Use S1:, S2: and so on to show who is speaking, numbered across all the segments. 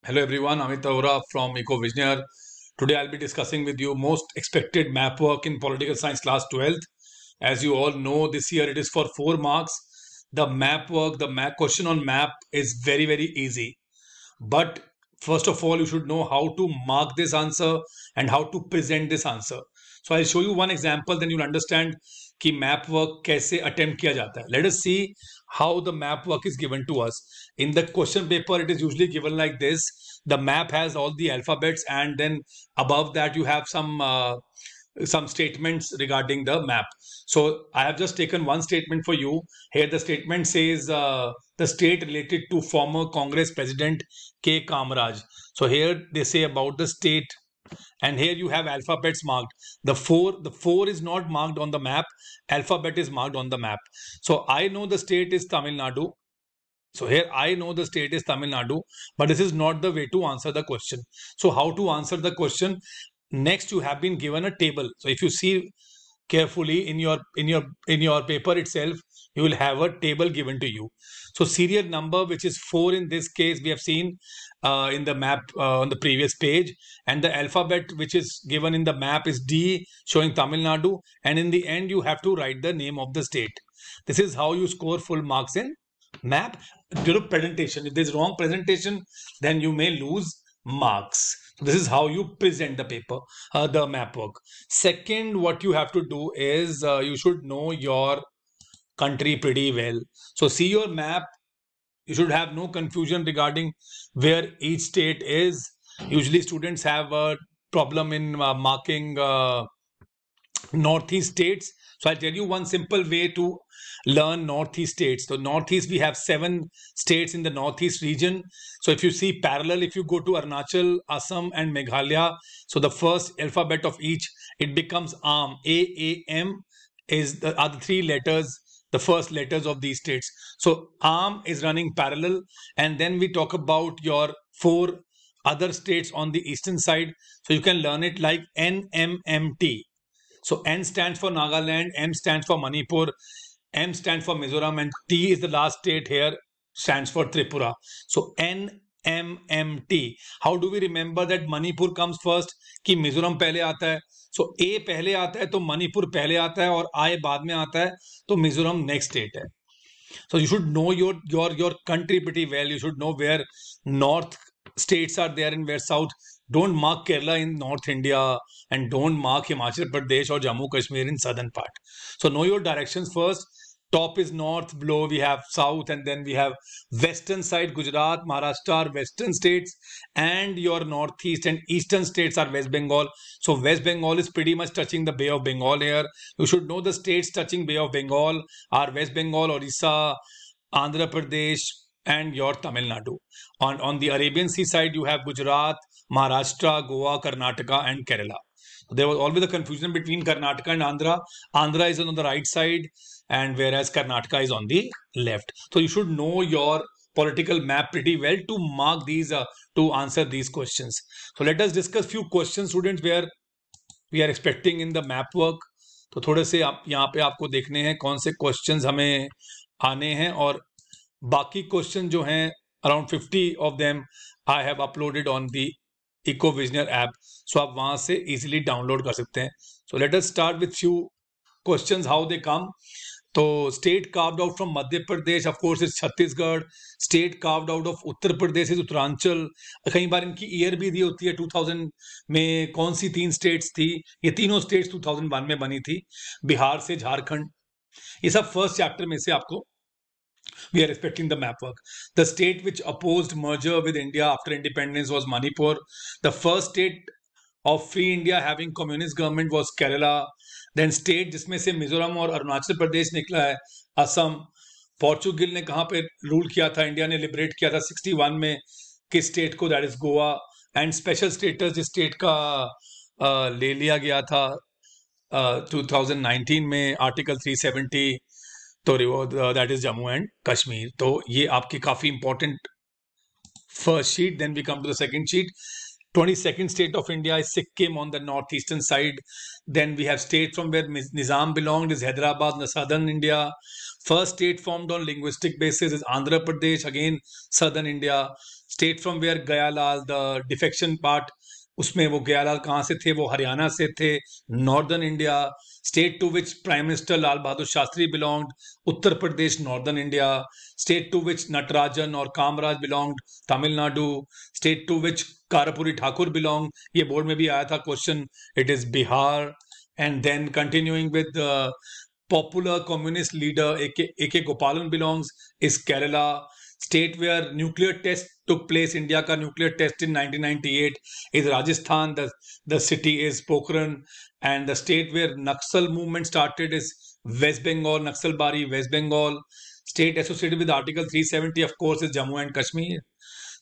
S1: Hello everyone, Amit Arora from EcoVisioneer. Today I'll be discussing with you most expected map work in political science class 12th. As you all know, this year it is for 4 marks. The map work, the map question on map is very easy. But first of all, you should know how to mark this answer and how to present this answer. So I'll show you one example, then you'll understand कि map work कैसे attempt किया जाता है. Let us see how the map work is given to us. In the question paper, it is usually given like this. The map has all the alphabets, and then above that you have some statements regarding the map. So I have just taken one statement for you. Here the statement says the state related to former Congress President K. Kamaraj. So here they say about the state, and here you have alphabets marked. The four is not marked on the map. Alphabet is marked on the map. So I know the state is Tamil Nadu. So here I know the state is Tamil Nadu, but this is not the way to answer the question. So how to answer the question? Next, you have been given a table. So if you see carefully in your paper itself, you will have a table given to you. So serial number, which is 4 in this case, we have seen in the map on the previous page, and the alphabet which is given in the map is D, showing Tamil Nadu, and in the end you have to write the name of the state. This is how you score full marks in map. Presentation, if there's wrong presentation, then you may lose marks. So this is how you present the paper, the map work. Second, what you have to do is you should know your country pretty well. So see your map. You should have no confusion regarding where each state is. Usually students have a problem in marking northeast states. So I'll tell you one simple way to learn northeast states. So northeast, we have 7 states in the northeast region. So if you see parallel, if you go to Arunachal, Assam and Meghalaya, so the first alphabet of each, it becomes AM. AAM are the 3 letters, the first letters of these states. So AM is running parallel, and then we talk about your 4 other states on the eastern side. So you can learn it like NMMT. So N stands for Nagaland, M stands for Manipur, M stands for Mizoram, and T is the last state here, stands for Tripura. So NMMT. How do we remember that Manipur comes first? कि मिजोरम पहले आता है. So A पहले आता है तो मणिपुर पहले आता है, और I बाद में आता है तो मिजोरम next state है. So you should know your country pretty well. You should know where north states are there and where south. Don't mark Kerala in North India, and don't mark Himachal Pradesh or Jammu Kashmir in southern part. So know your directions first. Top is north, below we have south, and then we have western side Gujarat, Maharashtra, western states, and your northeast and eastern states are West Bengal. So West Bengal is pretty much touching the Bay of Bengal here. You should know the states touching Bay of Bengal are West Bengal, Orissa, Andhra Pradesh, and your Tamil Nadu. On the Arabian Sea side, you have Gujarat, Maharashtra, Goa, Karnataka, and Kerala. So there was always a confusion between Karnataka and Andhra. Andhra is on the right side, and whereas Karnataka is on the left. So you should know your political map pretty well to mark these, to answer these questions. So let us discuss few questions, students, where we are expecting in the map work. तो थोड़े से आप यहाँ पे आपको देखने हैं कौन से क्वेश्चंस हमें आने हैं, और बाकी क्वेश्चन जो हैं around 50 of them I have uploaded on the EcoVisioneer app. So आप वहां से इजीली डाउनलोड कर सकते हैं. So let us start with few questions how they come. तो state carved out from Madhya Pradesh, of course is Chhattisgarh. State carved out of Uttar Pradesh is Uttaranchal. कई बार इनकी ईयर भी दी होती है. 2000 में कौन सी 3 स्टेट्स थी? ये तीनों स्टेट्स 2001 में बनी थी, बिहार से झारखंड. ये सब फर्स्ट चैप्टर में से आपको we are expecting the map work. The state which opposed merger with India after independence was Manipur. The first state of free India having communist government was Kerala. Then state जिसमें से मिजोरम और अरुणाचल प्रदेश निकला है, Assam. Portugal ने कहाँ पे rule किया था? इंडिया ने लिबरेट किया था 61 में किस स्टेट को? That is Goa. And special status जिस स्टेट का ले लिया गया था 2019 में आर्टिकल 370, तो that is Jammu and Kashmir. तो ये आपकी काफी important first sheet. Then we come to the second sheet. 22nd state of India is Sikkim on the northeastern side. Then we have state from where Nizam belonged is Hyderabad in the southern India. First state formed on linguistic basis is Andhra Pradesh, again southern India. State from where Gayalal the defection part, उसमें वो गयालाल कहाँ से थे, वो हरियाणा से थे, northern India. State to which prime minister Lal Bahadur Shastri belonged, Uttar Pradesh, northern India. State to which Natarajan और Kamaraj belonged, Tamil Nadu. State to which Karpoori Thakur belong, ये बोर्ड में भी आया था question, it is Bihar. And then continuing with popular communist leader A.K. Gopalan belongs, is Kerala. State where nuclear test took place, India ka nuclear test in 1998, is Rajasthan. The city is Pokhran. And the state where Naxal movement started is West Bengal, Naxalbari, West Bengal. State associated with Article 370, of course, is Jammu and Kashmir.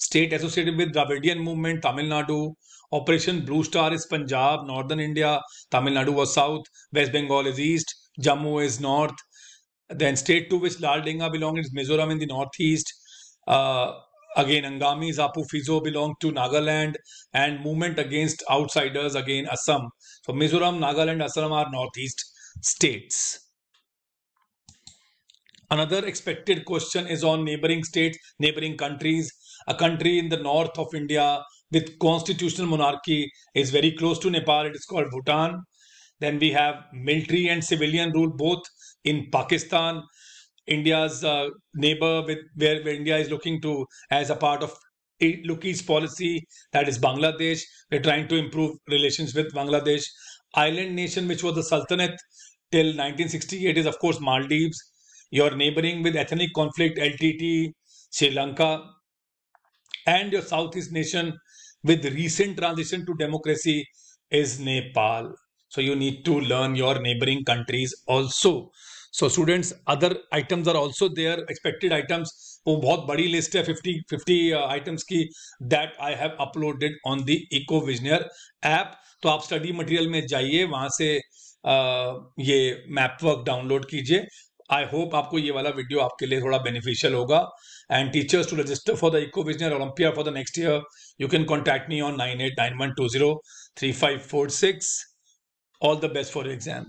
S1: State associated with Dravidian movement, Tamil Nadu. Operation Blue Star is Punjab, northern India. Tamil Nadu was south. West Bengal is east. Jammu is north. Then state to which Lal Denga belongs is Mizoram in the northeast. Again, Angami, Zapu, Fizo belong to Nagaland. And movement against outsiders, again, Assam. So Mizoram, Nagaland, Assam are northeast states. Another expected question is on neighboring states, neighboring countries. A country in the north of India with constitutional monarchy is very close to Nepal. It is called Bhutan. Then we have military and civilian rule both in Pakistan. India's neighbor where India is looking to as a part of Look East policy, that is Bangladesh. We're trying to improve relations with Bangladesh. Island nation which was the Sultanate till 1968 is of course Maldives. Your neighboring with ethnic conflict, LTT, Sri Lanka. And your southeast nation with recent transition to democracy is Nepal. So you need to learn your neighboring countries also. So students, other items are also there, expected items. वो बहुत बड़ी list है 50 items की, that I have uploaded on the EcoVisioneer app. तो आप study material में जाइए, वहां से ये मैप वर्क डाउनलोड कीजिए. आई होप आपको ये वाला वीडियो आपके लिए थोड़ा बेनिफिशियल होगा. And teachers, to register for the Ecovisionary Olympia for the next year, you can contact me on 9891203546. All the best for your exam.